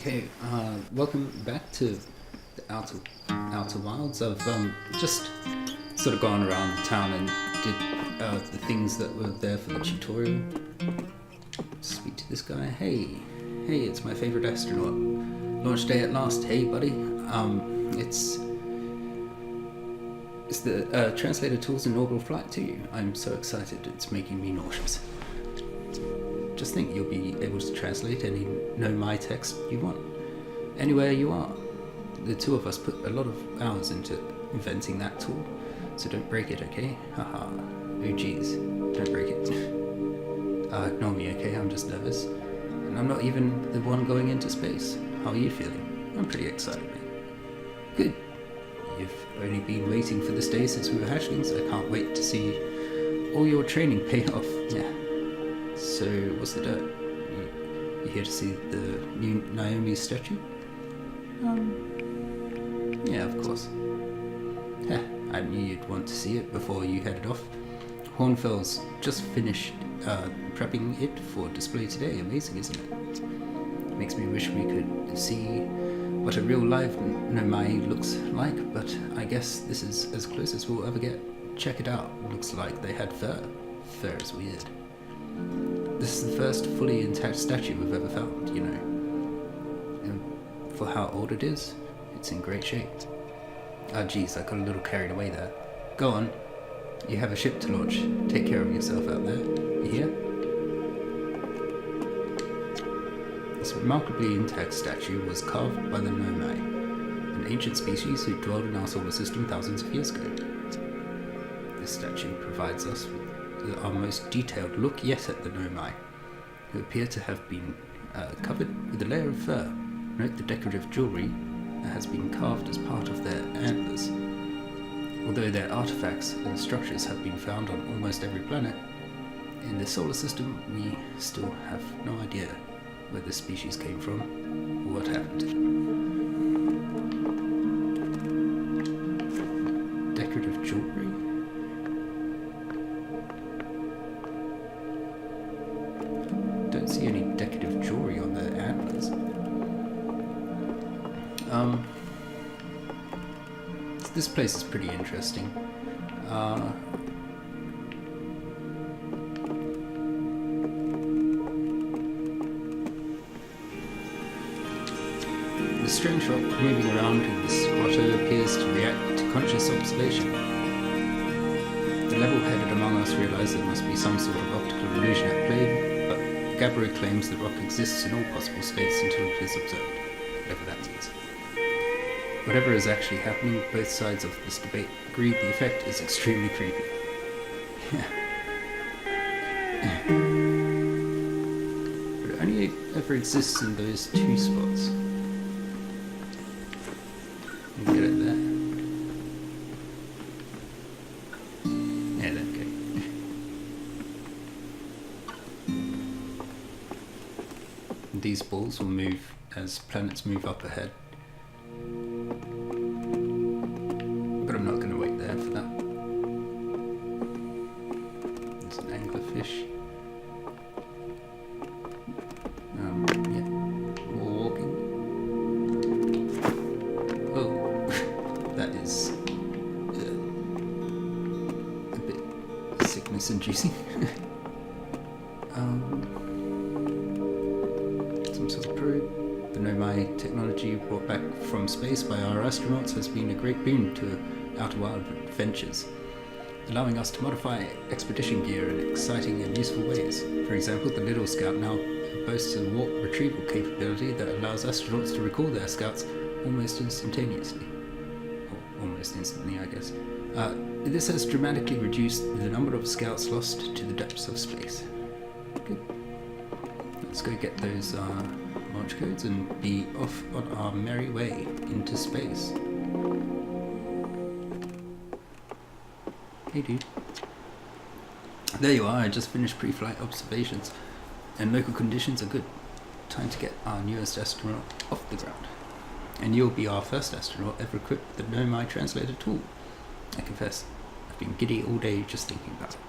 Okay, welcome back to the Outer Wilds. I've just sort of gone around town and did the things that were there for the tutorial. Speak to this guy. Hey, it's my favorite astronaut. Launch day at last. Hey, buddy. It's the translator tools in orbital flight to you. I'm so excited. It's making me nauseous. Just think you'll be able to translate any Nomai text you want, anywhere you are. The two of us put a lot of hours into inventing that tool, so don't break it, okay? Haha. Oh geez, don't break it. Ignore me, okay? I'm just nervous. And I'm not even the one going into space. How are you feeling? I'm pretty excited, mate. Good. You've only been waiting for this day since we were hatchlings. I can't wait to see all your training pay off. Yeah. So, what's the dirt? You here to see the new Naomi statue? Yeah, of course. Heh, I knew you'd want to see it before you headed off. Hornfels just finished prepping it for display today. Amazing, isn't it? Makes me wish we could see what a real live Nomai looks like, but I guess this is as close as we'll ever get. Check it out. Looks like they had fur. Fur is weird. This is the first fully intact statue we've ever found, you know. And for how old it is, it's in great shape. Ah, geez, I got a little carried away there. Go on. You have a ship to launch. Take care of yourself out there. You hear? This remarkably intact statue was carved by the Nomai, an ancient species who dwelled in our solar system thousands of years ago. This statue provides us with our most detailed look yet at the Nomai, who appear to have been covered with a layer of fur. Note the decorative jewellery that has been carved as part of their antlers. Although their artifacts and structures have been found on almost every planet, in the solar system we still have no idea where this species came from or what happened to them. Decorative jewellery? Don't see any decorative jewelry on their antlers. This place is pretty interesting. The strange rock moving around in this grotto appears to react to conscious observation. The level-headed among us realize there must be some sort of optical illusion at play, but Gabbro claims the rock exists in all possible states until it is observed, whatever that means. Whatever is actually happening, both sides of this debate agree the effect is extremely creepy. But it only ever exists in those two spots. Get it there. Yeah, there we go. These balls will move as planets move up ahead. But I'm not going to wait there for that. There's an anglerfish. Yeah. More walking. Oh, that is a bit sickness-inducing. Some sort of probe. The Nomai technology brought back from space by our astronauts has been a great boon to Outer Wild adventures, allowing us to modify expedition gear in exciting and useful ways. For example, the Little Scout now boasts a warp retrieval capability that allows astronauts to recall their scouts almost instantaneously. Or almost instantly, I guess. This has dramatically reduced the number of scouts lost to the depths of space. Good. Let's go get those launch codes and be off on our merry way into space. Hey dude. There you are, I just finished pre-flight observations and local conditions are good. Time to get our newest astronaut off the ground. And you'll be our first astronaut ever equipped with the Nomai translator tool. I confess, I've been giddy all day just thinking about it.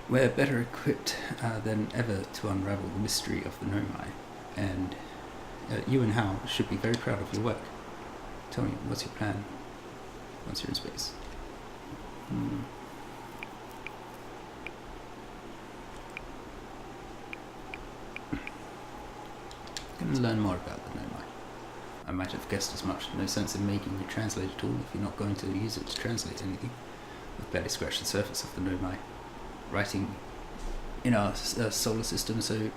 We're better equipped than ever to unravel the mystery of the Nomai, and you and Hal should be very proud of your work. Tell me, what's your plan once you're in space? Going to learn more about the Nomai. I might have guessed as much. No sense in making a translator tool if you're not going to use it to translate anything. We've barely scratched the surface of the Nomai. Writing in our solar system, so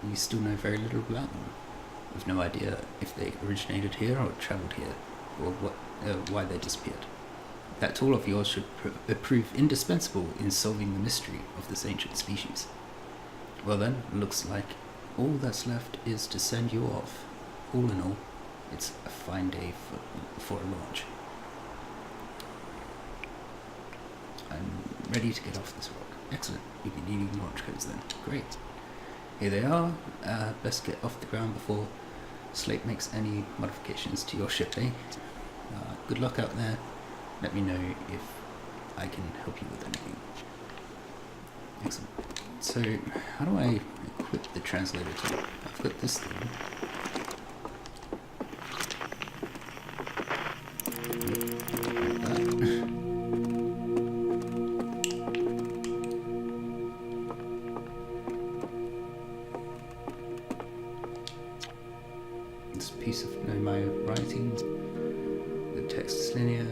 we still know very little about them. We've no idea if they originated here or travelled here, or why they disappeared. That tool of yours should prove indispensable in solving the mystery of this ancient species. Well then, looks like all that's left is to send you off. All in all, it's a fine day for a launch. I'm ready to get off this rock. Excellent. You'll be needing launch codes then. Great. Here they are. Best get off the ground before Slate makes any modifications to your ship, eh? Good luck out there. Let me know if I can help you with anything. Excellent. So, how do I equip the translator tool? I've got this thing. This piece of Nomai writing. The text is linear.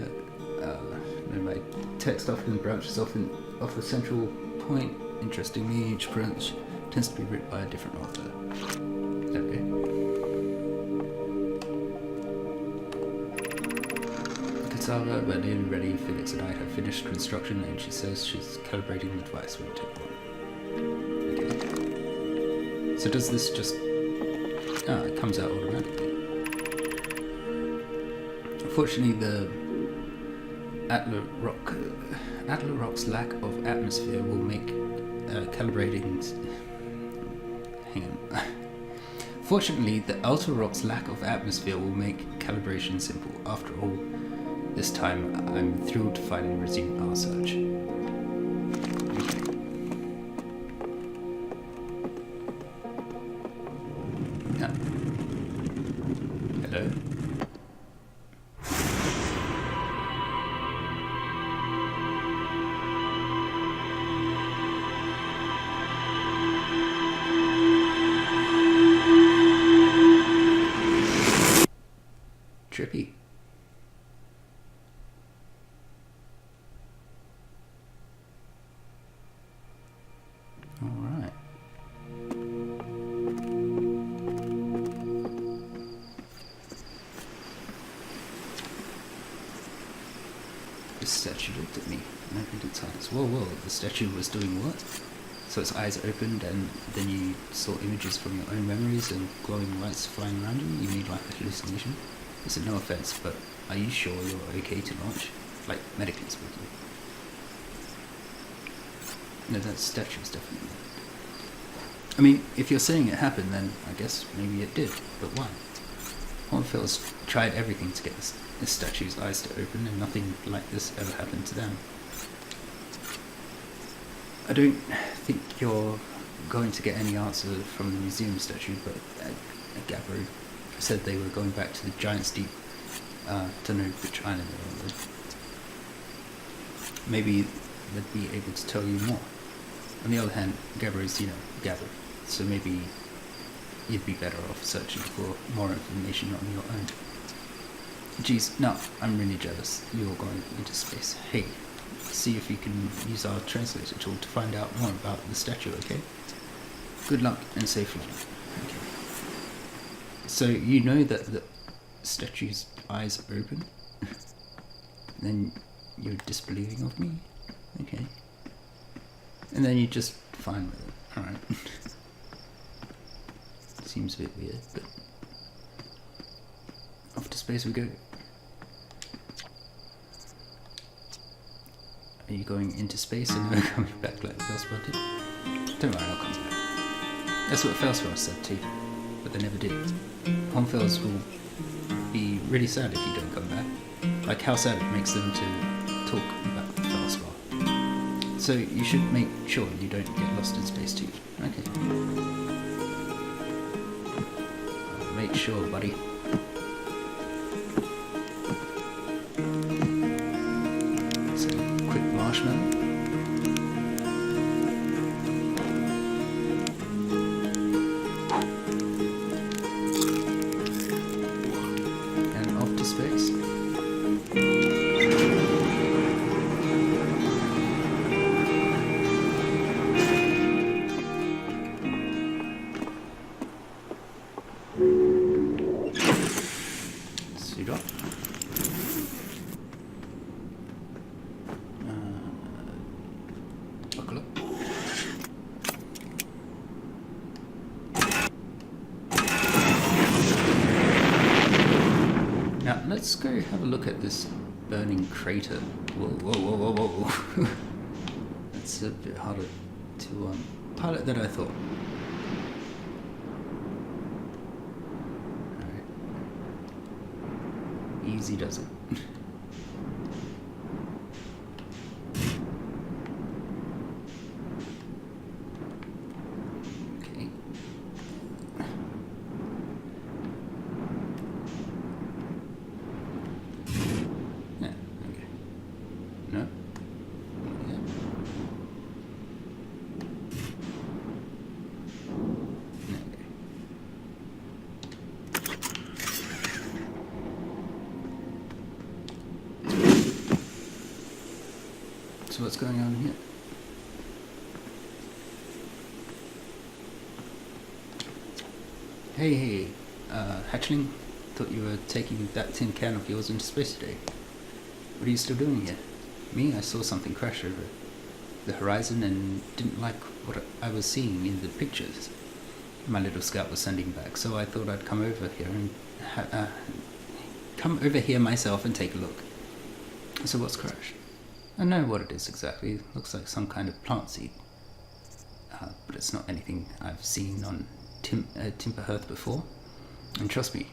Nomai text often branches off a central point. Interestingly, each branch tends to be written by a different author. Okay. Katara, we're nearly ready. Felix and I have finished construction, and she says she's calibrating the device when we take one. Okay. So does this just... it comes out automatically. Unfortunately, the Atla Rock's lack of atmosphere will make calibrating... Hang on. Fortunately, the Alta Rock's lack of atmosphere will make calibration simple. After all, this time I'm thrilled to finally resume our search. Hello? Trippy. Alright. The statue looked at me and opened its eyes. Whoa, the statue was doing what? So its eyes opened and then you saw images from your own memories and glowing lights flying around you? You need like a hallucination? Listen, no offense, but are you sure you're okay to launch? Like, medically speaking. No, that statue is definitely there. I mean, if you're saying it happened, then I guess maybe it did, but why? Hornfels tried everything to get this statue's eyes to open, and nothing like this ever happened to them. I don't think you're going to get any answer from the museum statue, but Gabbro said they were going back to the Giant's Deep to know which island they were on. Maybe they'd be able to tell you more. On the other hand, Gabbro's, Gabbro, so maybe you'd be better off searching for more information on your own. Geez, no, I'm really jealous. You're going into space. Hey, see if you can use our translator tool to find out more about the statue, okay? Good luck and safe flight. Okay. So you know that the statue's eyes are open? Then you're disbelieving of me? Okay. And then you're just fine with it. Alright. Seems a bit weird, but... off to space we go. Are you going into space and never coming back like Felswell did? Don't worry, I'll come back. That's what Felswell said too, but they never did. Hornfels will be really sad if you don't come back. Like how sad it makes them to talk about Felswell. So you should make sure you don't get lost in space too. Okay. make sure, buddy. So, quick marshmallow. And off to space. Suit up. Buckle up. Now let's go have a look at this burning crater. Whoa, whoa, whoa, whoa, whoa. That's a bit harder to pilot than I thought. Alright. Easy does it. Okay. Yeah, okay. No? Yeah. Okay. So what's going on here? Hey, hatchling. Thought you were taking that tin can of yours into space today. What are you still doing here? Me, I saw something crash over the horizon and didn't like what I was seeing in the pictures my little scout was sending back, so I thought I'd come over here and come over here myself and take a look. So what's crashed? I know what it is exactly. It looks like some kind of plant seed. But it's not anything I've seen on Timberhearth before. And trust me,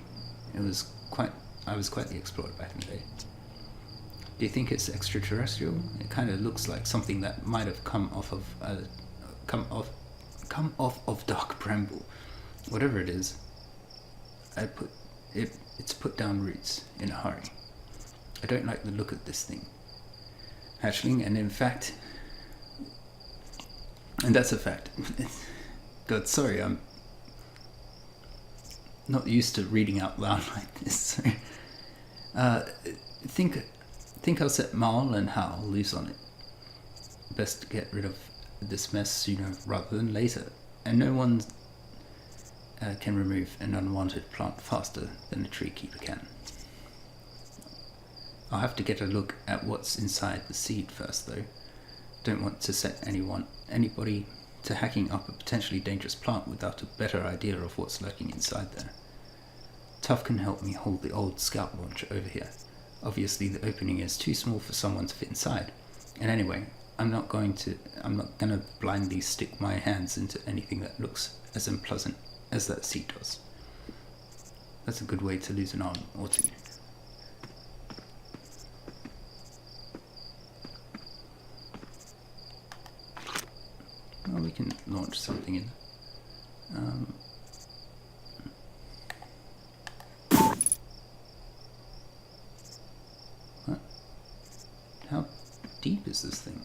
I was quite the explorer back in the day. Do you think it's extraterrestrial? It kind of looks like something that might have come off of Dark Bramble. Whatever it is, it's put down roots in a hurry. I don't like the look of this thing, hatchling, and in fact, and that's a fact. God, sorry, I'm not used to reading out loud like this. Think I'll set Marl and Hal loose on it. Best to get rid of this mess sooner rather than later, and no one can remove an unwanted plant faster than a tree keeper can. I'll have to get a look at what's inside the seed first, though. Don't want to set anybody to hacking up a potentially dangerous plant without a better idea of what's lurking inside there. Tuff can help me hold the old scout launch over here. Obviously the opening is too small for someone to fit inside. And anyway, I'm not gonna blindly stick my hands into anything that looks as unpleasant as that seed does. That's a good way to lose an arm or two. Well, we can launch something in. What? How deep is this thing?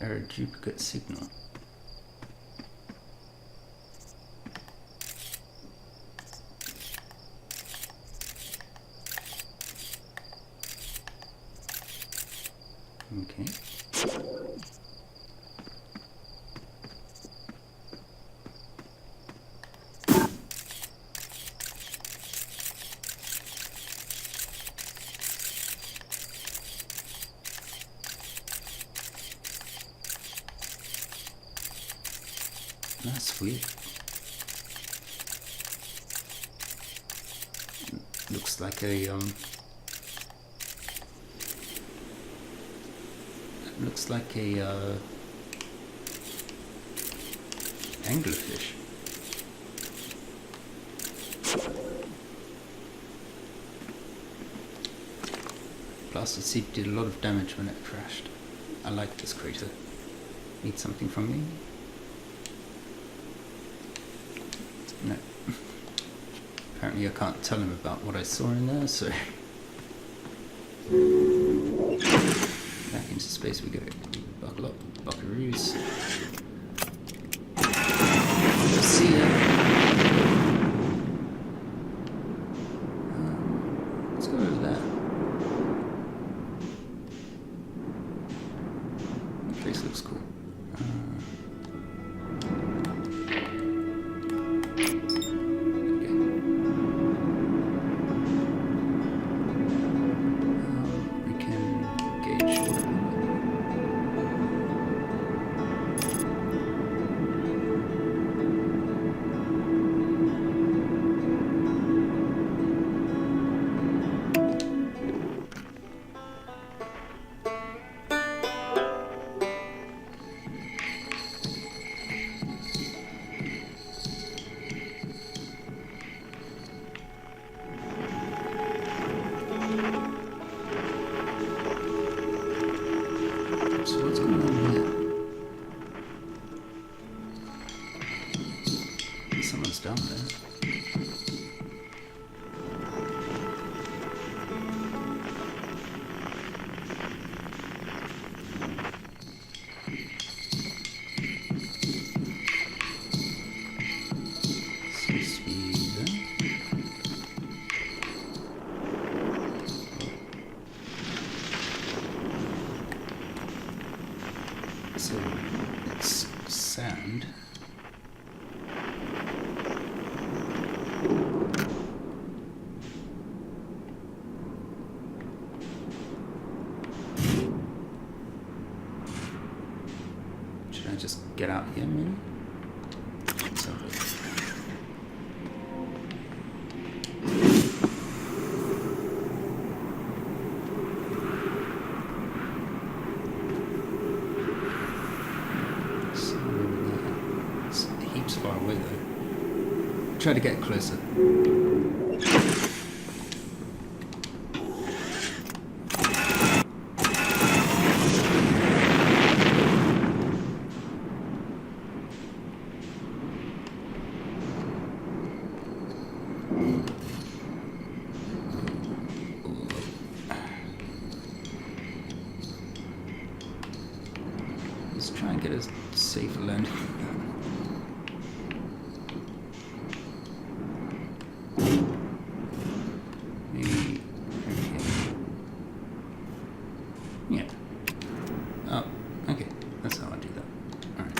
Error duplicate signal. Okay. That's weird. Looks like a anglerfish. Blasted seed did a lot of damage when it crashed. I like this crater. Need something from me? No. Apparently I can't tell him about what I saw in there, so... Back into space we go. Buckle up, buckaroos. See ya. Let's go over there. The place looks cool. So what's going on here? Someone's down there. Seems to be there. So it's sand. Should I just get out here maybe? Let's have a look. It's heaps far away though. Try to get closer. Let's try and get a safer landing. Maybe over here. Yeah. Oh, okay. That's how I do that. Alright.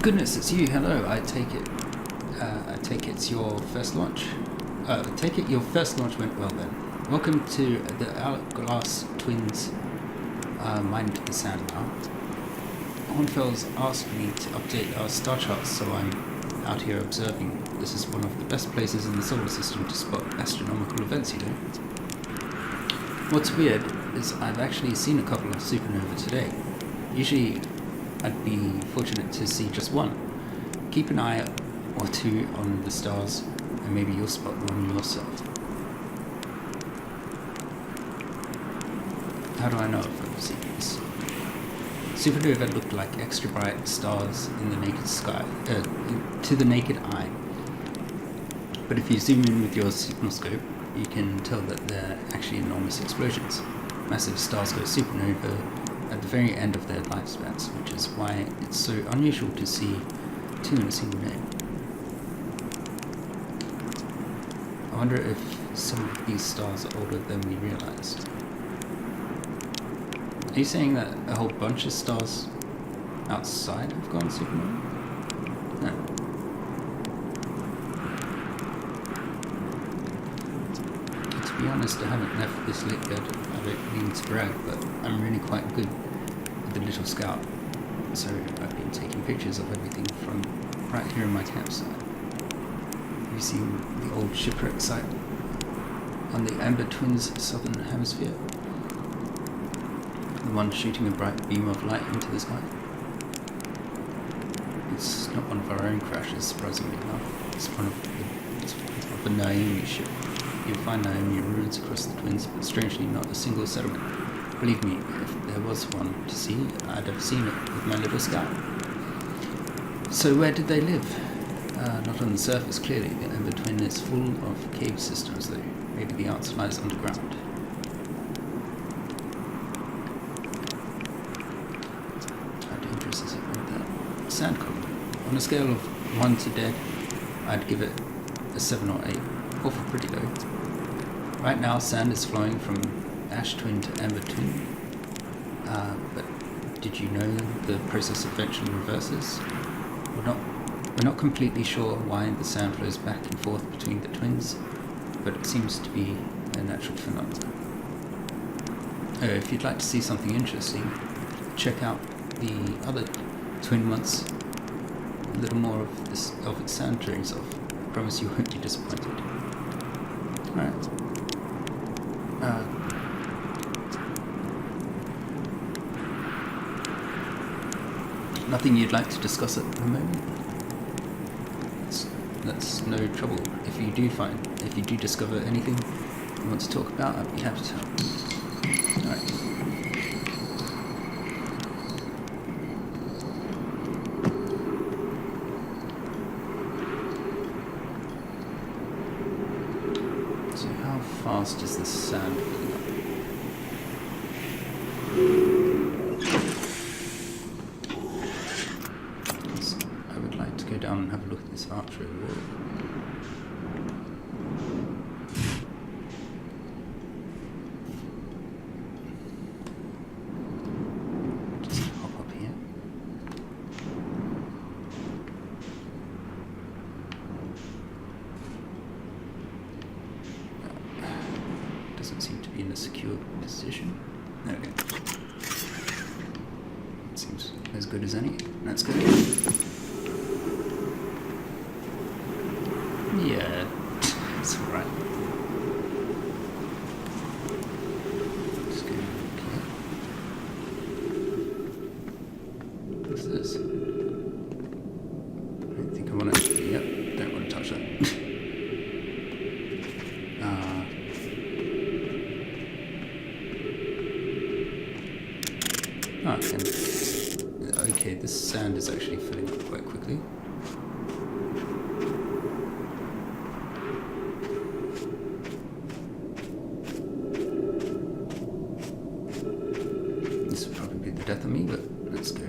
Goodness, it's you. Hello. I take it it's your first launch. I take it your first launch went well then. Welcome to the Hourglass Twins Mine to the Sand now. Hornfels asked me to update our star charts, so I'm out here observing. This is one of the best places in the solar system to spot astronomical events, you know. What's weird is I've actually seen a couple of supernovae today. Usually I'd be fortunate to see just one. Keep an eye or two on the stars, and maybe you'll spot one yourself. How do I know if I've seen this? Supernovae look like extra bright stars in the naked sky, to the naked eye. But if you zoom in with your signal scope, you can tell that they're actually enormous explosions. Massive stars go supernova at the very end of their lifespans, which is why it's so unusual to see two in a single day. I wonder if some of these stars are older than we realized. Are you saying that a whole bunch of stars outside have gone supernova? No. To be honest, I haven't left this lake bed. I don't mean to brag, but I'm really quite good with the little scout. So I've been taking pictures of everything from right here in my campsite. Have you seen the old shipwreck site? on the Amber Twins' southern hemisphere. The one shooting a bright beam of light into the sky. It's not one of our own crashes, surprisingly enough. It's one of a Naomi ship. You'll find Naomi ruins across the Twins, but strangely not a single settlement. Believe me, if there was one to see, I'd have seen it with my little scout. So where did they live? Not on the surface, clearly. The Amber Twin is full of cave systems, though. Maybe the answer lies underground. How dangerous is it right there? Sand column. On a scale of 1 to dead, I'd give it a 7 or 8. Awful pretty though. Right now, sand is flowing from Ash Twin to Amber Twin. But did you know the process eventually reverses? We're not completely sure why the sand flows back and forth between the twins, but it seems to be a natural phenomenon. If you'd like to see something interesting, check out the other twin once a little more of its sand drains off. I promise you won't be disappointed. Alright. Nothing you'd like to discuss at the moment? That's no trouble. If you do discover anything you want to talk about, I'd be happy to help. Alright. So how fast is the sand filling up? I would like to go down and have a look at this archery wall. Just hop up here. Doesn't seem to be in a secure position. There we go. Seems as good as any. That's good. Yeah, it's alright. Just go here. What's this? I don't think I want to. Yep, don't want to touch that. Okay, this sand is actually filling up quite quickly. This would probably be the death of me, but let's go.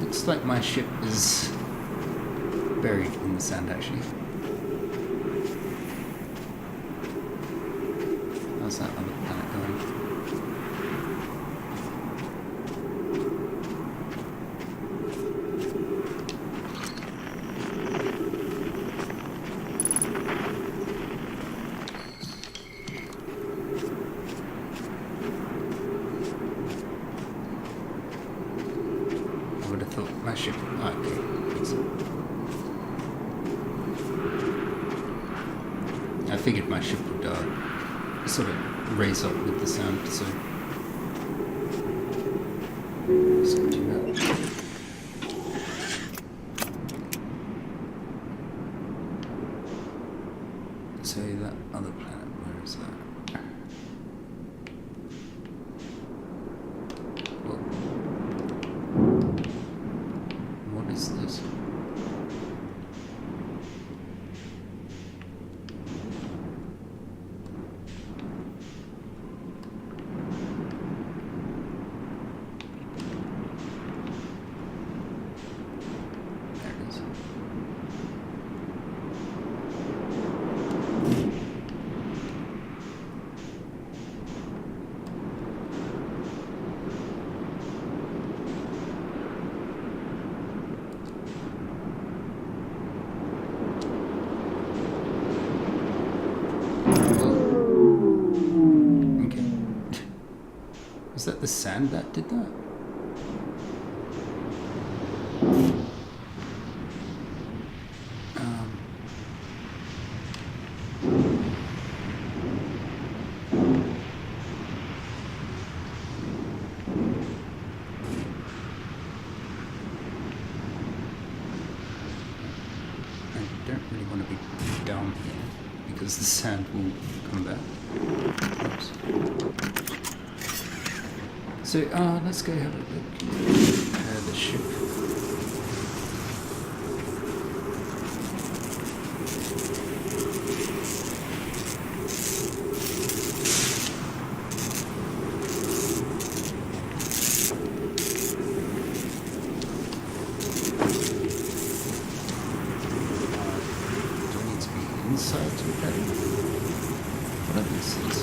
Looks like my ship is buried in the sand, actually. How's that other planet going? I would have thought my ship. Okay. I figured my ship would sort of raise up with the sound, so. Let's do that. So that other planet, where is that? What is this? Was that the sand that did that? The sand will come back. Oops. So, let's go have a look at the ship. Inside to look at it. What are these things?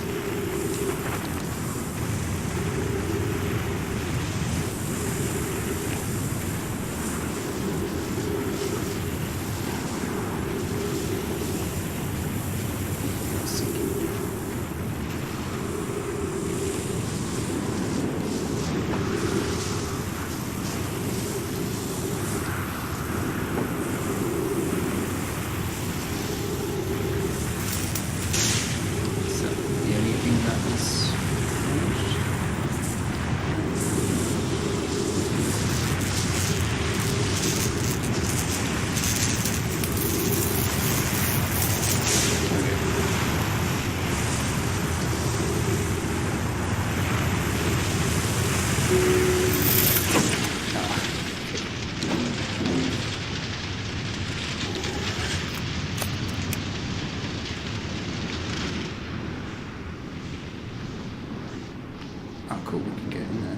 Oh, cool, we can get in there.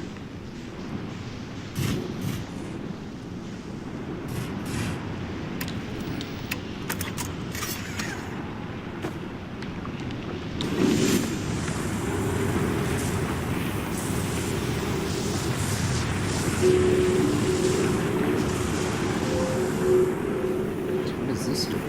What is this door?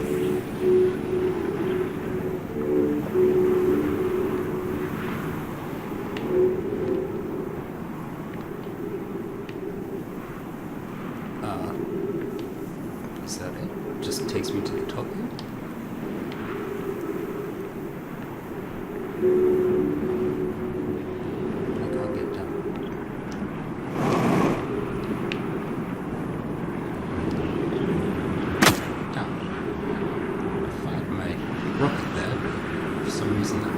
Is that it? Just takes me to the top here? I can't get down. I fired my rocket there. For some reason that...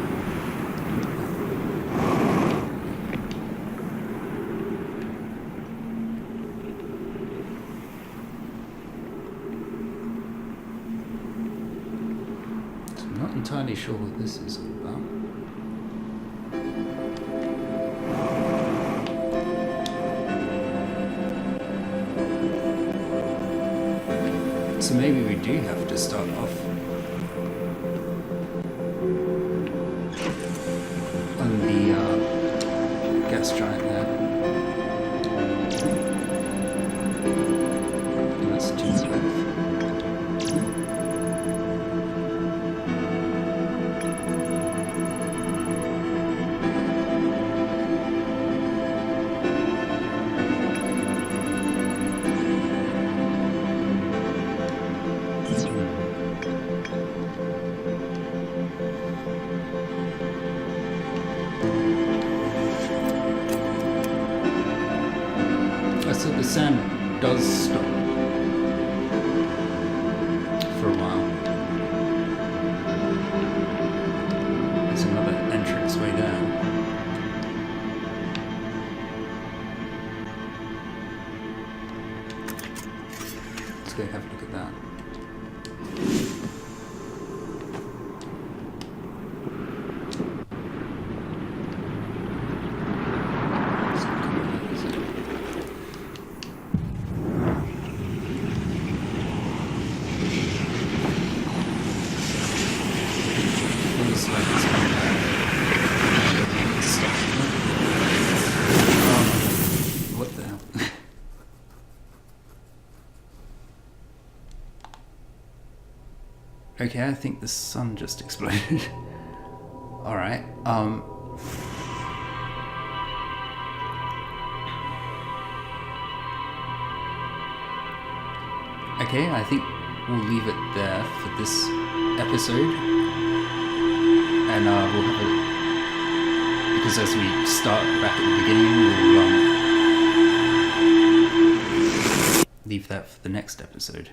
Not entirely sure what this is all about. So maybe we do have to start off on the gas giant there. That's too smooth. So the sand does stop for a while. There's another entrance way down. Let's go have a look at that. What the hell? Okay, I think the sun just exploded. Alright, Okay, I think we'll leave it there for this episode. And we'll have a... Because as we start back at the beginning, we'll leave that for the next episode.